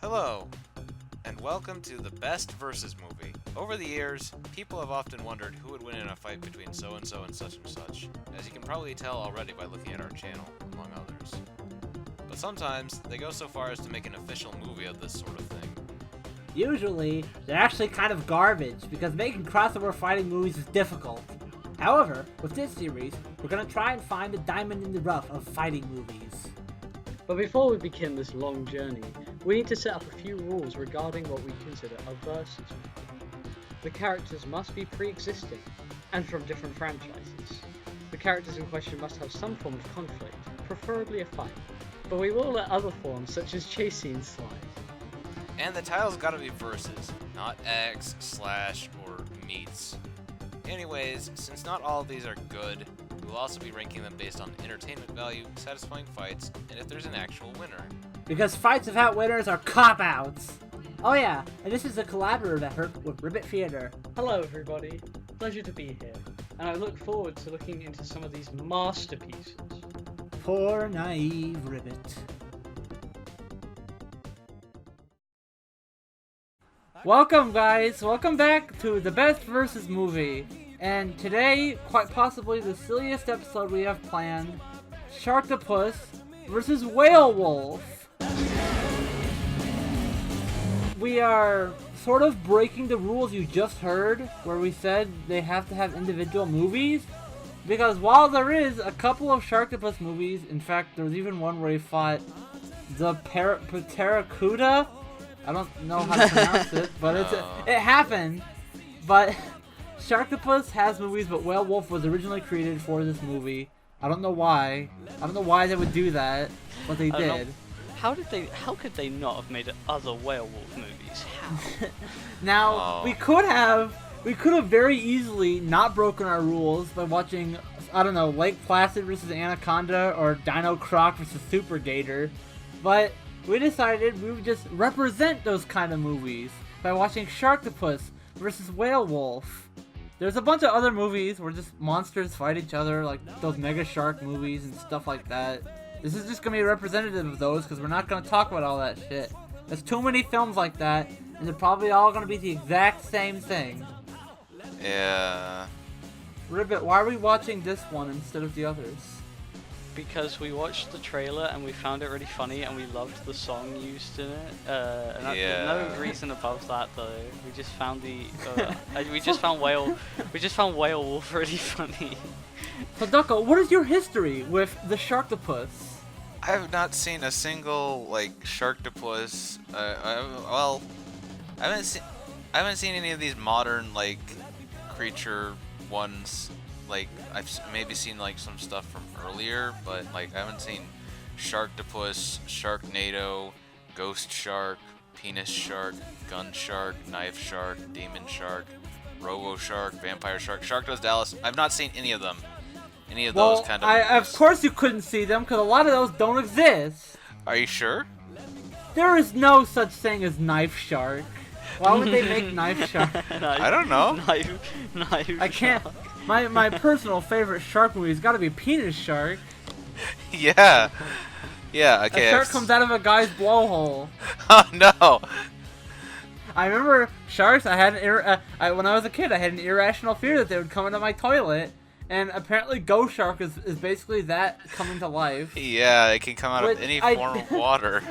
Hello, and welcome to the Best Versus movie. Over the years, people have often wondered who would win in a fight between so-and-so and such, as you can probably tell already by looking at our channel, among others. But sometimes, they go so far as to make an official movie of this sort of thing. Usually, they're actually kind of garbage, because making crossover fighting movies is difficult. However, with this series, we're going to try and find the diamond in the rough of fighting movies. But before we begin this long journey, we need to set up a few rules regarding what we consider a versus movie. The characters must be pre-existing, and from different franchises. The characters in question must have some form of conflict, preferably a fight, but we will let other forms such as chase scenes slide. And the title's gotta be versus, not X, slash, or meets. Anyways, since not all of these are good, we'll also be ranking them based on entertainment value, satisfying fights, and if there's an actual winner. Because fights without winners are cop-outs! Oh yeah, and this is a collaborative effort with Ribbit Theater. Hello everybody, pleasure to be here, and I look forward to looking into some of these masterpieces. Poor naive Ribbit. Welcome guys, welcome back to the Best Versus movie. And today, quite possibly the silliest episode we have planned, Sharktopus vs. Whalewolf. We are sort of breaking the rules you just heard, where we said they have to have individual movies. Because while there is a couple of Sharktopus movies, in fact there's even one where he fought the Pteracuda. I don't know how to pronounce it, but it happened. But Sharktopus has movies, but Whalewolf was originally created for this movie. I don't know why. I don't know why they would do that, but they did. How could they not have made other werewolf movies? How? Now we could have very easily not broken our rules by watching, I don't know, Lake Placid vs Anaconda or Dino Croc vs Super Gator, but we decided we would just represent those kind of movies by watching Sharktopus vs. Whalewolf. There's a bunch of other movies where just monsters fight each other, like those Mega Shark movies and stuff like that. This is just going to be a representative of those because we're not going to talk about all that shit. There's too many films like that, and they're probably all going to be the exact same thing. Yeah. Ribbit, why are we watching this one instead of the others? Because we watched the trailer and we found it really funny and we loved the song used in it. No reason above that though. We just found we just found Whalewolf really funny. So Ducko, what is your history with the Sharktopus? I have not seen a single Sharktopus. I haven't seen any of these modern creature ones. I've maybe seen some stuff from earlier, but I haven't seen Sharktopus, Sharknado, Ghost Shark, Penis Shark, Gun Shark, Knife Shark, Demon Shark, Robo Shark, Vampire Shark, Sharktos Dallas. I've not seen any of them. Any of those kind of movies. Of course you couldn't see them, because a lot of those don't exist. Are you sure? There is no such thing as Knife Shark. Why would they make Knife Shark? I don't know. Knife I can't. My personal favorite shark movie has got to be Penis Shark. Yeah. Yeah, okay. A shark comes out of a guy's blowhole. Oh, no. I remember sharks, when I was a kid, I had an irrational fear that they would come into my toilet. And apparently Ghost Shark is basically that coming to life. Yeah, it can come out of any form of water.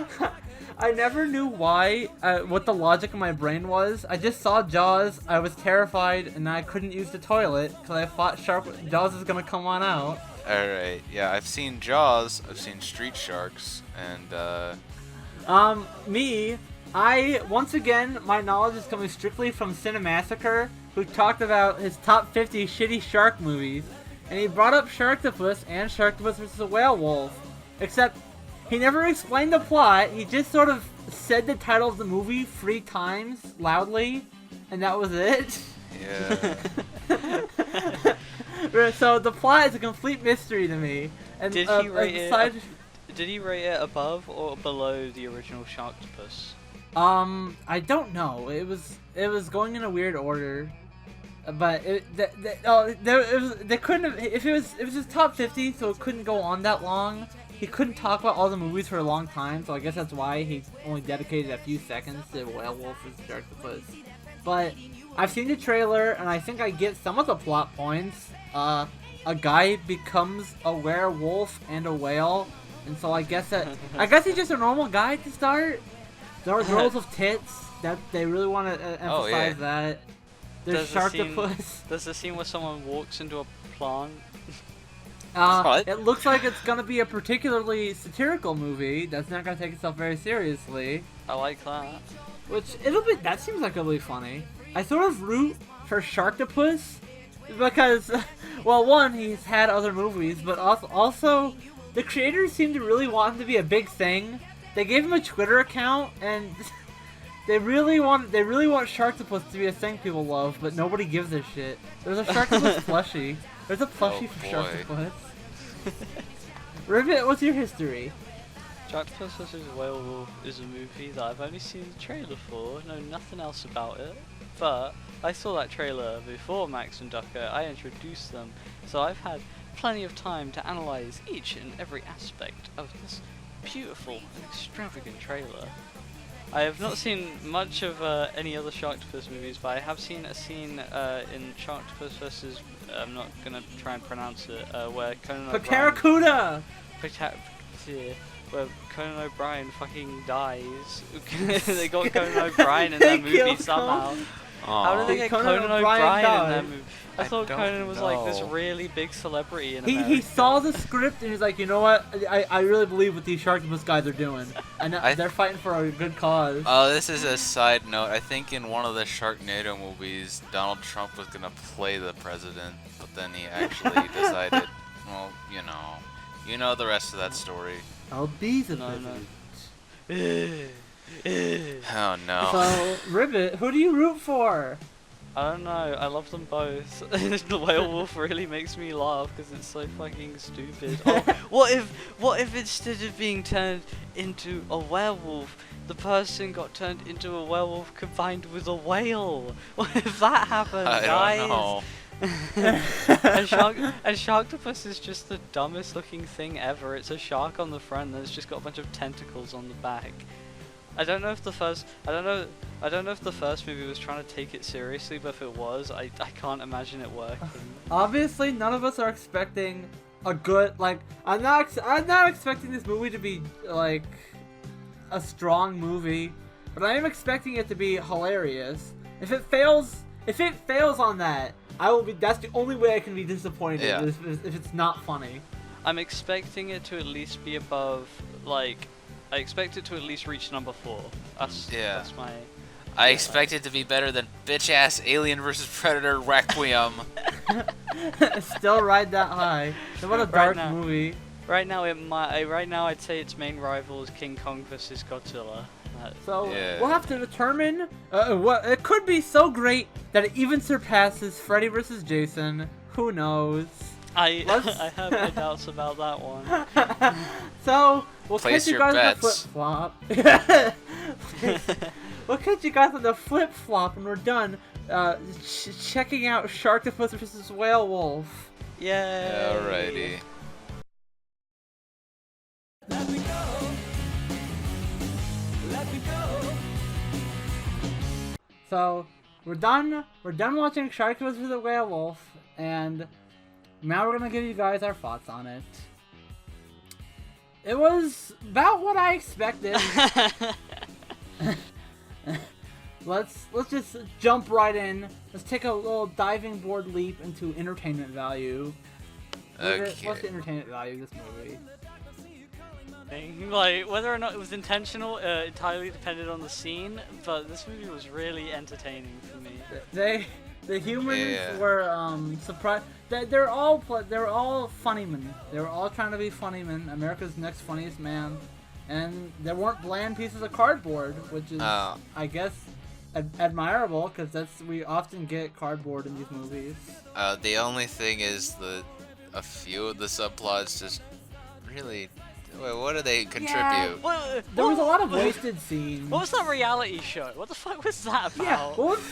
I never knew why, what the logic of my brain was. I just saw Jaws, I was terrified, and I couldn't use the toilet because I thought Jaws was going to come on out. Alright, yeah, I've seen Jaws, I've seen Street Sharks, and once again, my knowledge is coming strictly from Cinemassacre, who talked about his top 50 shitty shark movies, and he brought up Sharktopus and Sharktopus vs. Whalewolf, except he never explained the plot. He just sort of said the title of the movie 3 times loudly, and that was it. Yeah. So the plot is a complete mystery to me. And Did he rate it above or below the original Sharktopus? I don't know. It was going in a weird order. But they couldn't have. If it was his top 50, so it couldn't go on that long. he couldn't talk about all the movies for a long time, so I guess that's why he only dedicated a few seconds to Whalewolf vs. Sharktopus. But I've seen the trailer, and I think I get some of the plot points. A guy becomes a werewolf and a whale, and so I guess he's just a normal guy to start. There are girls with tits that they really want to emphasize that. There's Sharktopus. There's a scene where someone walks into a plant. It looks like it's gonna be a particularly satirical movie that's not gonna take itself very seriously. I like that. That seems like it'll be funny. I sort of root for Sharktopus because, well, one, he's had other movies, but also the creators seem to really want him to be a big thing. They gave him a Twitter account, and they really want Sharktopus to be a thing people love, but nobody gives a shit. There's a Sharktopus plushie. There's a plushie for Sharktopus. Ribbit, what's your history? Sharktopus vs. Whalewolf is a movie that I've only seen the trailer for, know nothing else about it, but I saw that trailer before Max and Ducko. I introduced them, so I've had plenty of time to analyze each and every aspect of this beautiful and extravagant trailer. I have not seen much of any other Sharktopus movies, but I have seen a scene in Sharktopus vs. I'm not gonna try and pronounce it. Where Conan O'Brien. Where Conan O'Brien fucking dies. They got Conan O'Brien in that movie somehow. How did they get Conan O'Brien in that movie? I thought Conan was like this really big celebrity in America. He saw the script and he's like, you know what? I really believe what these Sharktopus guys are doing. And they're fighting for a good cause. Oh, this is a side note. I think in one of the Sharknado movies, Donald Trump was going to play the president, but then he actually decided, well, you know the rest of that story. I'll be the president. Oh no. So, Ribbit, who do you root for? I don't know, I love them both. The Whalewolf really makes me laugh because it's so fucking stupid. Oh, what if instead of being turned into a werewolf, the person got turned into a werewolf combined with a whale? What if that happened, guys? I don't know. And Sharktopus is just the dumbest looking thing ever. It's a shark on the front and it's just got a bunch of tentacles on the back. I don't know if the first movie was trying to take it seriously, but if it was, I can't imagine it working. Obviously, none of us are expecting a good, I'm not expecting this movie to be like a strong movie, but I am expecting it to be hilarious. If it fails on that, that's the only way I can be disappointed. Yeah. If it's not funny. I'm expecting it to at least be above, I expect it to at least reach number 4. That's my... I expect it to be better than bitch-ass Alien vs. Predator Requiem. Still ride that high. What a dark movie. Right now, I'd say its main rival is King Kong vs. Godzilla. We'll have to determine what it could be so great that it even surpasses Freddy vs. Jason. Who knows? I have my doubts about that one. So we'll Place catch you your guys bets. on the flip flop. We'll catch you guys on the flip flop when we're done checking out Sharktopus vs. Whalewolf. Yay! Alrighty. Let me go. Let me go. So we're done watching Sharktopus vs. Whalewolf, and now we're gonna give you guys our thoughts on it. It was about what I expected. Let's just jump right in. Let's take a little diving board leap into entertainment value. What's the entertainment value of this movie? Whether or not it was intentional entirely depended on the scene, but this movie was really entertaining for me. The humans were surprised. They're all funny men. They were all trying to be funny men. America's Next Funniest Man, and there weren't bland pieces of cardboard, which is I guess admirable because we often get cardboard in these movies. The only thing is a few of the subplots just really. Wait, what do they contribute? Yeah, there was a lot of wasted scenes. What was that reality show? What the fuck was that about? Yeah, what was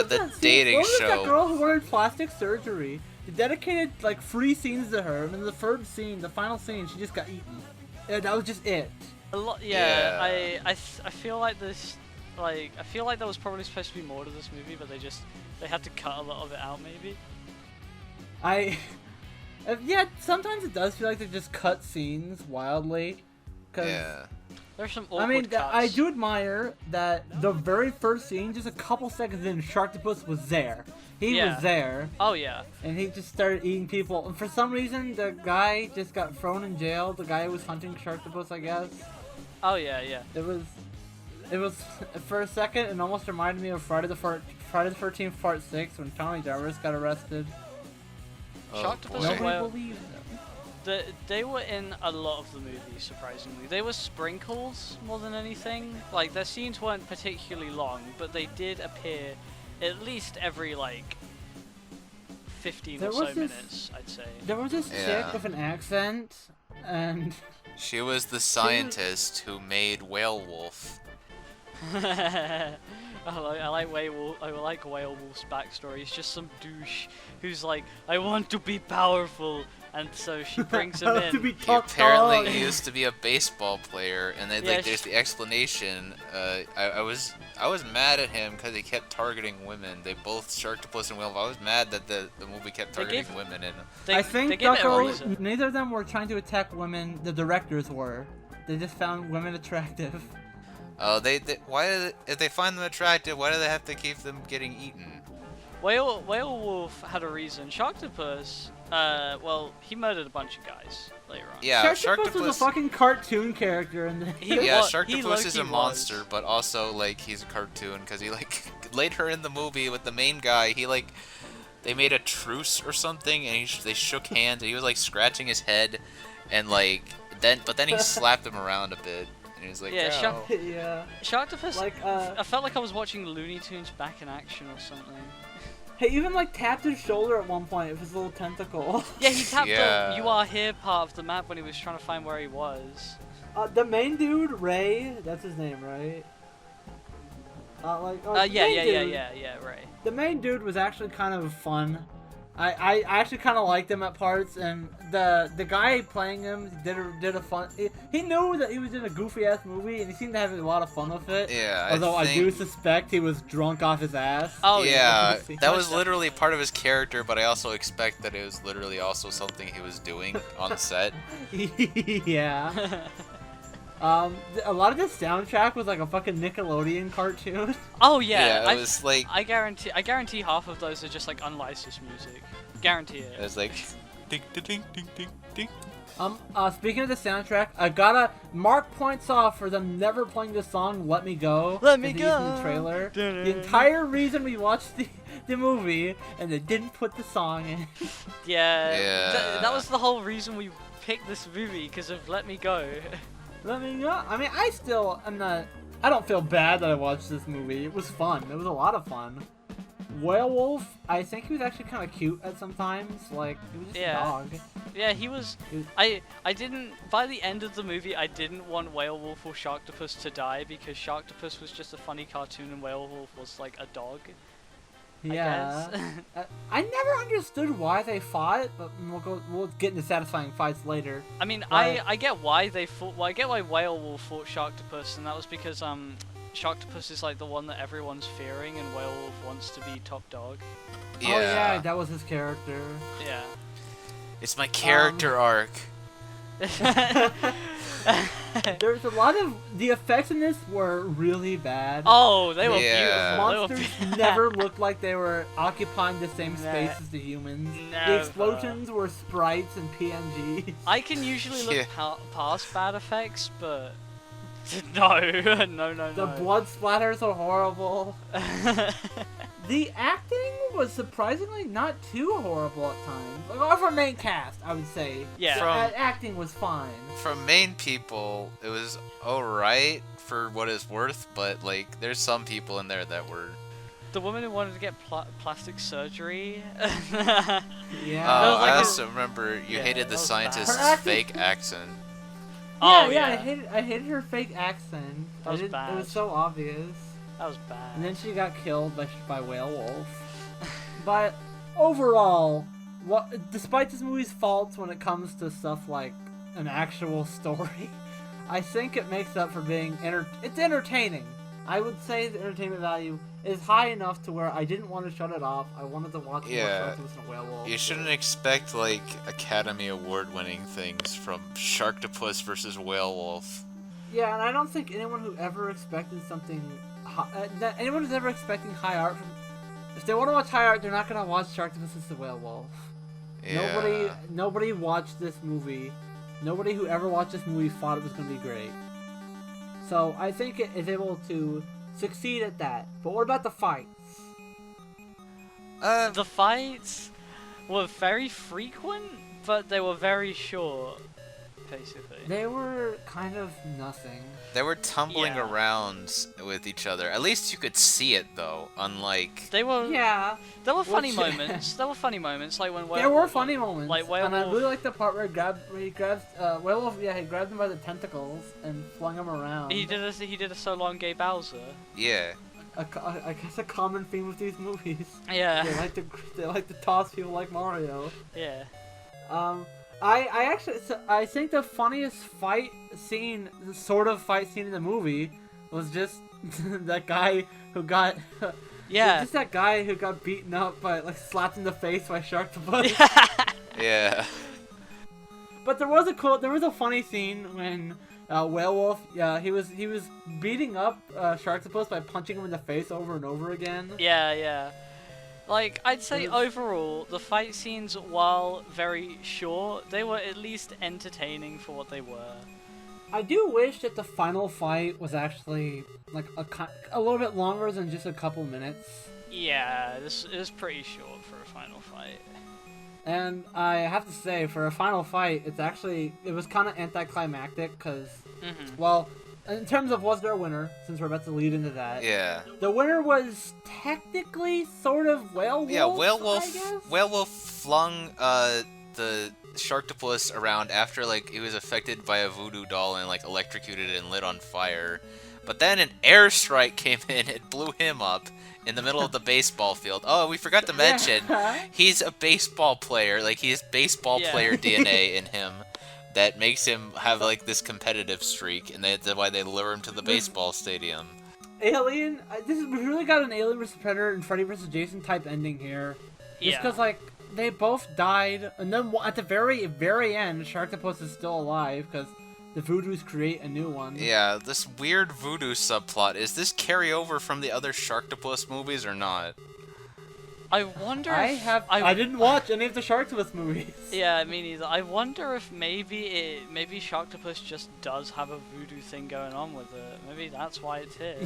the dating show. What was that girl who wanted plastic surgery? They dedicated 3 scenes to her, and in the third scene, the final scene, she just got eaten. That was just it. A lot, yeah. I feel like this, like, I feel like there was probably supposed to be more to this movie, but they had to cut a lot of it out, maybe. Yeah, sometimes it does feel like they just cut scenes wildly. Yeah. There's some awkward I mean, cuts. I do admire that the very first scene, just a couple seconds in, Sharktopus was there. He was there. Oh yeah. And he just started eating people. And for some reason, the guy just got thrown in jail. The guy who was hunting Sharktopus, I guess. Oh yeah, yeah. It was for a second, it almost reminded me of Friday the 13th Part 6 when Tommy Jarvis got arrested. Sharktopus boy. and Whale. Believed him. They were in a lot of the movie, surprisingly. They were sprinkles more than anything. Like, their scenes weren't particularly long, but they did appear at least every, like, 15 or so minutes, I'd say. There was this chick with an accent, and... She was the scientist who made Whalewolf. I like Whalewolf's backstory. He's just some douche who's like, I want to be powerful, and so she brings him in. He apparently used to be a baseball player, and then there's the explanation. I was mad at him because he kept targeting women. They both Sharktopus and Whalewolf. I was mad that the movie kept targeting women. I think Ducko, neither of them were trying to attack women. The directors were. They just found women attractive. Oh, if they find them attractive, why do they have to keep them getting eaten? Whalewolf had a reason. Sharktopus, well, he murdered a bunch of guys later on. Yeah, Sharktopus was a fucking cartoon character in the. Sharktopus is a monster, but also like he's a cartoon because he like later in the movie with the main guy, he like they made a truce or something, and they shook hands, and he was like scratching his head, and like then he slapped him around a bit. He was like, Sharktopus. Like, I felt like I was watching Looney Tunes back in action or something. He even like tapped his shoulder at one point with his little tentacle. Yeah, he tapped the "You Are Here" part of the map when he was trying to find where he was. The main dude, Ray, that's his name, right? Yeah, Ray. The main dude was actually kind of fun. I actually kind of liked him at parts, and the guy playing him did a fun. He knew that he was in a goofy ass movie, and he seemed to have a lot of fun with it. Yeah. Although I do suspect he was drunk off his ass. Oh yeah, that was literally part of his character, but I also expect that it was literally also something he was doing on set. Yeah. A lot of this soundtrack was like a fucking Nickelodeon cartoon. Oh yeah, yeah, it was like I guarantee half of those are just like unlicensed music. Guarantee it. It was like ding ding ding ding ding. Speaking of the soundtrack, I gotta mark points off for them never playing the song "Let Me Go." Let Me Go. In the trailer. The entire reason we watched the movie, and they didn't put the song in. Yeah. That was the whole reason we picked this movie, because of "Let Me Go." Let me know. I mean, I don't feel bad that I watched this movie. It was fun. It was a lot of fun. Whalewolf, I think he was actually kind of cute at some times. Like, he was just a dog. Yeah, he was. I didn't. By the end of the movie, I didn't want Whalewolf or Sharktopus to die because Sharktopus was just a funny cartoon and Whalewolf was like a dog. Yeah. I never understood why they fought, but we'll get into satisfying fights later. I mean, I get why they fought. Well, I get why Whalewolf fought Sharktopus, and that was because Sharktopus is like the one that everyone's fearing, and Whalewolf wants to be top dog. Yeah. Oh yeah, that was his character. Yeah. It's my character arc. There's a lot of the effects in this were really bad. Oh, they were beautiful. Monsters never looked like they were occupying the same space as the humans. The explosions were sprites and PNGs. I can usually look past bad effects, but no. The blood splatters are horrible. The acting was surprisingly not too horrible at times. Like, for main cast, I would say. Yeah. The acting was fine. From main people, it was alright for what it's worth, but like, there's some people in there that were. The woman who wanted to get plastic surgery. Yeah. I also remember you hated the scientist's fake accent. Yeah, I hated her fake accent. That was bad. It was so obvious. That was bad. And then she got killed by Whalewolf. But overall, despite this movie's faults when it comes to stuff like an actual story, I think it makes up for being it's entertaining. I would say the entertainment value is high enough to where I didn't want to shut it off. I wanted to watch more Sharktopus and Whalewolf. You shouldn't expect like Academy Award-winning things from Sharktopus versus Whalewolf. Yeah, and I don't think anyone who ever expected something, anyone who's ever expecting high art from, if they want to watch high art, they're not gonna watch Sharktopus versus Whalewolf. Yeah. Nobody watched this movie. Nobody who ever watched this movie thought it was gonna be great. So I think it is able to succeed at that. But what about the fights? The fights were very frequent, but they were very short, basically. They were kind of nothing. They were tumbling around with each other. At least you could see it, though. Unlike They were. Yeah. There were funny moments. There were funny moments, like when There were funny moments. Like and I Whalewolf. really like the part where he grabs Whalewolf. Yeah, he grabbed him by the tentacles and flung him around. He did a so long gay Bowser. yeah. I guess a common theme with these movies. Yeah. They like to toss people like Mario. Yeah. I think the funniest fight scene, the sort of fight scene in the movie, was just that guy who got. Yeah. Just that guy who got beaten up by, like, slapped in the face by Sharktopus. Yeah. But there was a funny scene when Whalewolf, he was beating up Sharktopus by punching him in the face over and over again. Yeah. Like, I'd say overall, the fight scenes, while very short, they were at least entertaining for what they were. I do wish that the final fight was actually like a little bit longer than just a couple minutes. Yeah, this is pretty short for a final fight. And I have to say, for a final fight, it was kind of anticlimactic because, well, in terms of was there a winner, since we're about to lead into that. Yeah. The winner was technically sort of Whalewolf. Yeah, I guess? Whalewolf flung the Sharktopus around after like he was affected by a voodoo doll and like electrocuted and lit on fire. But then an airstrike came in and blew him up in the middle of the baseball field. Oh, we forgot to mention, he's a baseball player. Like, he has baseball player DNA in him that makes him have, like, this competitive streak, and that's why they lure him to the baseball stadium. Alien, we really got an Alien vs. Predator and Freddy vs. Jason type ending here. Just because, like, they both died, and then at the very, very end, Sharktopus is still alive, because the Voodoos create a new one. Yeah, this weird voodoo subplot. Is this carryover from the other Sharktopus movies or not? I wonder I didn't watch any of the Sharktopus movies. Yeah, me neither. I wonder if maybe Sharktopus just does have a voodoo thing going on with it. Maybe that's why it's here.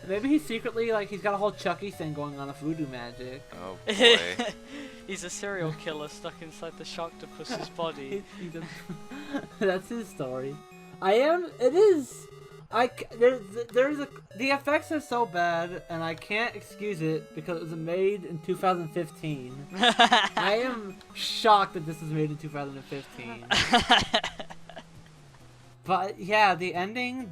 Maybe he's secretly, like, he's got a whole Chucky thing going on with voodoo magic. Oh boy. He's a serial killer stuck inside the Sharktopus's body. That's his story. The effects are so bad, and I can't excuse it because it was made in 2015. I am shocked that this was made in 2015. But yeah, the ending,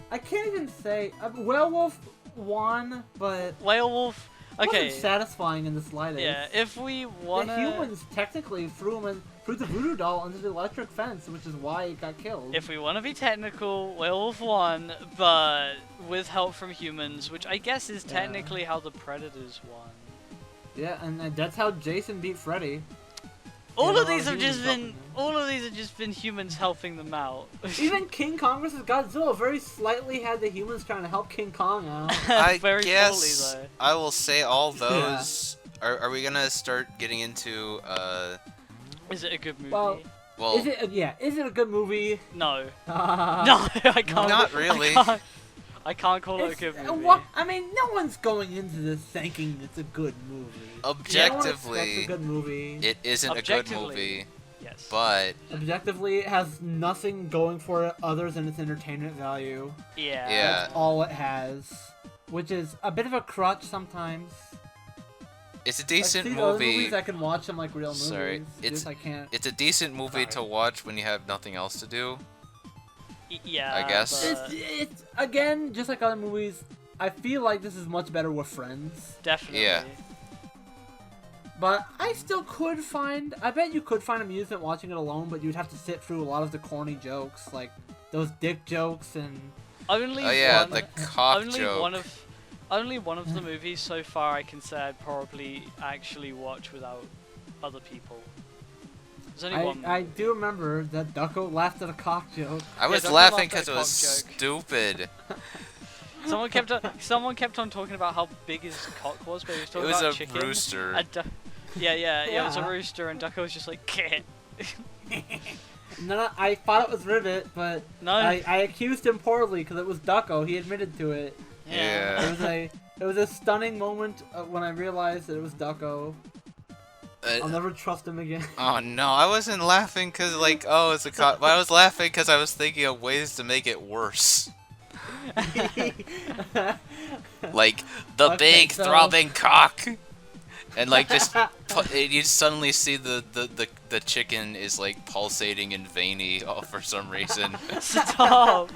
I can't even say, Whalewolf won, but Whalewolf. Okay. It wasn't satisfying in the slightest. Yeah, if we wanna... The humans technically threw the voodoo doll under the electric fence, which is why it got killed. If we want to be technical, Whalewolf won, but with help from humans, which I guess is technically how the Predators won. Yeah, and that's how Jason beat Freddy. All of these have just been humans helping them out. Even King Kong vs. Godzilla very slightly had the humans trying to help King Kong out. I Very guess poorly, though. I will say all those. Yeah. Are we gonna start getting into Is it a good movie? Well, is it a good movie? No. No, I can't. Not really. I can't call it a good movie. I mean, no one's going into this thinking it's a good movie. Objectively, no one a good movie. It isn't a good movie. Yes. But objectively, it has nothing going for it other than its entertainment value. Yeah. That's all it has, which is a bit of a crutch sometimes. It's a decent like, movie. Other movies I can watch them like real movies. Sorry, I can't. It's a decent movie to watch when you have nothing else to do. Yeah, I guess. It's again just like other movies. I feel like this is much better with friends. Definitely. Yeah. But I still could find. I bet you could find amusement watching it alone, but you'd have to sit through a lot of the corny jokes, like those dick jokes and. Only Oh yeah, one, the cock only joke. only one of the movies so far I can say I'd probably actually watch without other people. There's only one. I do remember that Ducko laughed at a cock joke. I was Ducko laughing laughed at because a it was cock joke. stupid. Someone kept on talking about how big his cock was, but he was It talking was about a chicken. rooster. And yeah, it was a Yeah. rooster, and Ducko was just like, "Keh." No, I thought it was Ribbit, but No. I accused him poorly because it was Ducko. He admitted to it. Yeah. It was a stunning moment when I realized that it was Ducko. I'll never trust him again. Oh no, I wasn't laughing because like, oh, it's a cock. But I was laughing because I was thinking of ways to make it worse. Like the Okay, big so- throbbing cock, and like just you suddenly see the chicken is like pulsating and veiny all for some reason. Stop.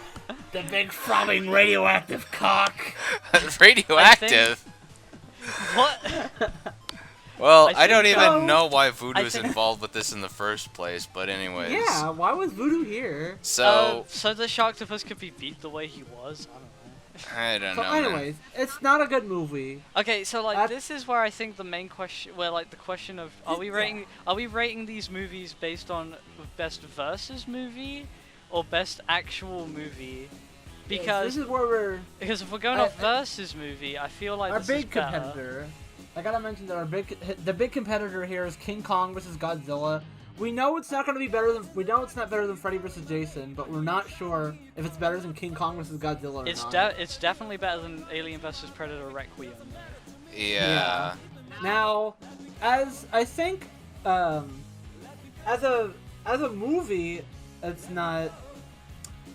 The big throbbing radioactive cock. Radioactive. What? Well, I I don't think, even know why Voodoo I is think- involved with this in the first place, but anyways. Yeah, why was Voodoo here? So so the Sharktopus could be beat the way he was. I don't know. I don't So know. man. anyways, it's not a good movie. Okay, so like That- this is where I think the main question, where like the question of are we rating these movies based on best versus movie or best actual movie? Because this is where we're if we're going off versus movie, I feel like our this big is better. competitor. I gotta mention that the big competitor here is King Kong versus Godzilla. We know it's not gonna be better than it's not better than Freddy versus Jason, but we're not sure if it's better than King Kong versus Godzilla or It's not. it's definitely better than Alien versus Predator Requiem. Though. Yeah. Now, as I think, as a movie, it's not.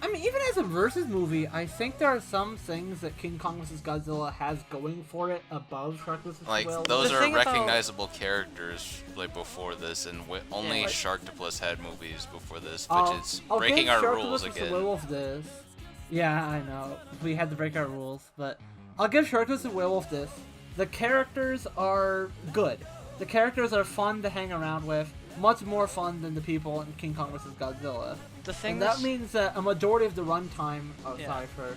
I mean, even as a versus movie, I think there are some things that King Kong vs. Godzilla has going for it above Sharktopus vs. Like Whalewolf. those The are thing about- recognizable characters like before this, and only like- Sharktopus had movies before this, which I'll- is I'll breaking give our Sharktopus rules vs. again. Whalewolf this. Yeah, I know. We had to break our rules, but I'll give Sharktopus and Whalewolf this. The characters are good. The characters are fun to hang around with. Much more fun than the people in King Kong vs. Godzilla. The thing And that means that a majority of the runtime. Oh, Yeah. sorry for.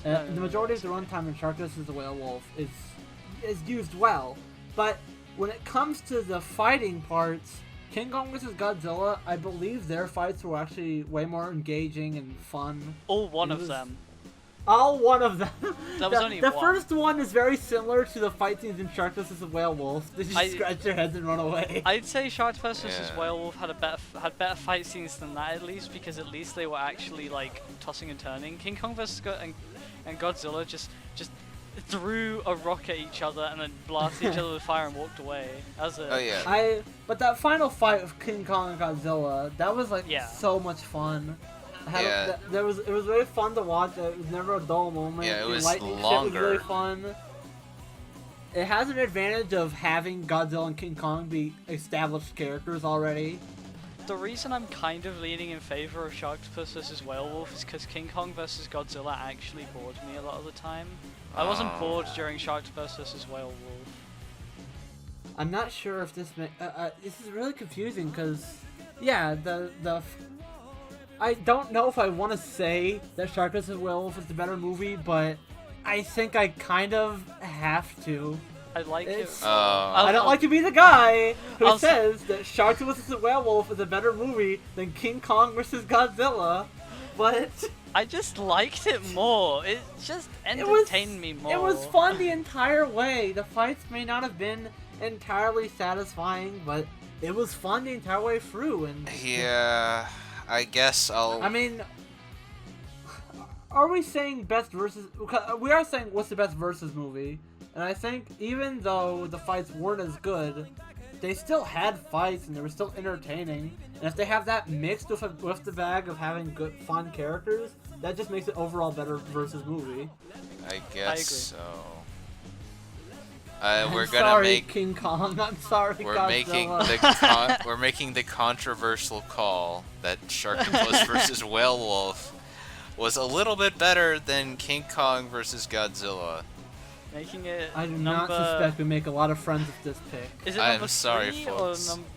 No, The majority of the runtime in Sharktopus vs. Whalewolf is used well, but when it comes to the fighting parts, King Kong vs. Godzilla, I believe their fights were actually way more engaging and fun. all one it of was- them. All one of them. That was only the one. first one is very similar to the fight scenes in Sharktopus vs. Whalewolf. They just scratch their heads and run away. I'd say Sharktopus vs. Yeah. Whalewolf had better fight scenes than that at least, because at least they were actually like tossing and turning. King Kong vs. And Godzilla just threw a rock at each other and then blasted each other with fire and walked away. That was it. Oh yeah. But that final fight of King Kong and Godzilla, that was like Yeah. so much fun. Yeah. It was really fun to watch. It was never a dull moment. Yeah, it The was lightning shit longer. was really fun. It has an advantage of having Godzilla and King Kong be established characters already. The reason I'm kind of leaning in favor of Sharktopus vs. Whalewolf is because King Kong vs. Godzilla actually bored me a lot of the time. I wasn't Oh. bored during Sharktopus vs. Whalewolf. I'm not sure if this this is really confusing because, yeah, I don't know if I want to say that Sharktopus and Whalewolf is the better movie, but I think I kind of have to. I like it. It's- I don't like to be the guy who I'll- says that Sharktopus and Whalewolf is a better movie than King Kong vs. Godzilla, but I just liked it more. It just it was entertained me more. It was fun the entire way. The fights may not have been entirely satisfying, but it was fun the entire way through. And Yeah. I guess I'll. I mean, are we saying best versus? We are saying what's the best versus movie, and I think even though the fights weren't as good, they still had fights and they were still entertaining. And if they have that mixed with the bag of having good, fun characters, that just makes it overall better versus movie. I guess agree. so. I'm We're gonna sorry, make. King Kong. I'm sorry, We're Godzilla. making we're making the controversial call that Sharktopus vs. Whalewolf was a little bit better than King Kong vs. Godzilla. Making it I do number... not suspect we make a lot of friends with this pick. Is it I number am sorry, 3 folks. or number...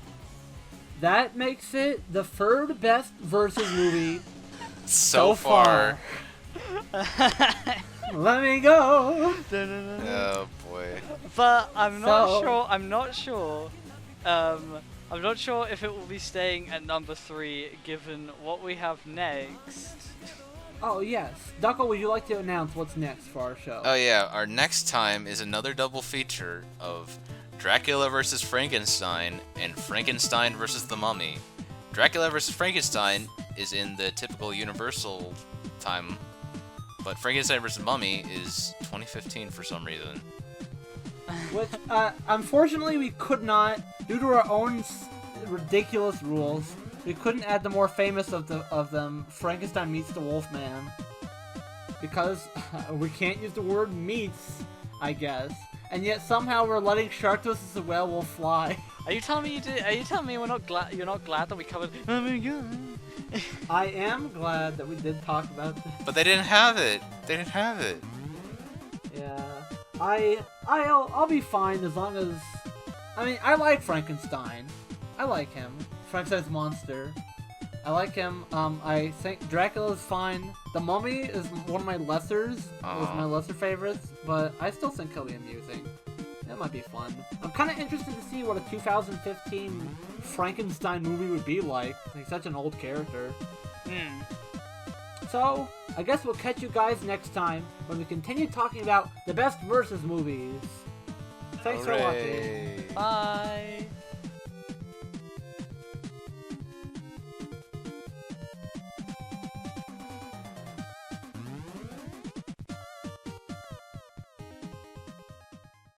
That makes it the third best versus movie So far. Let me go. Oh boy. But I'm not So- sure. I'm not sure if it will be staying at number 3, given what we have next. Oh yes, Ducko, would you like to announce what's next for our show? Oh yeah, our next time is another double feature of Dracula vs. Frankenstein and Frankenstein vs. the Mummy. Dracula vs. Frankenstein is in the typical Universal time, but Frankenstein vs. Mummy is 2015 for some reason. Which, unfortunately, we could not, due to our own ridiculous rules, we couldn't add the more famous of them, Frankenstein meets the Wolfman, because we can't use the word meets, I guess. And yet somehow we're letting Sharktopus and Whalewolf fly. Are you telling me you did? Are you telling me we're not glad? You're not glad that we covered? Oh my god. I am glad that we did talk about this. But they didn't have it. They didn't have it. Yeah, I'll be fine as long as, I mean, I like Frankenstein. I like him. Frankenstein's monster. I like him. I think Dracula's fine. The Mummy is one of my lessers. It was my lesser favorites, but I still think he'll be amusing. That might be fun. I'm kind of interested to see what a 2015 Frankenstein movie would be like. He's such an old character. So, I guess we'll catch you guys next time when we continue talking about the best versus movies. Thanks for watching. Hooray. Bye.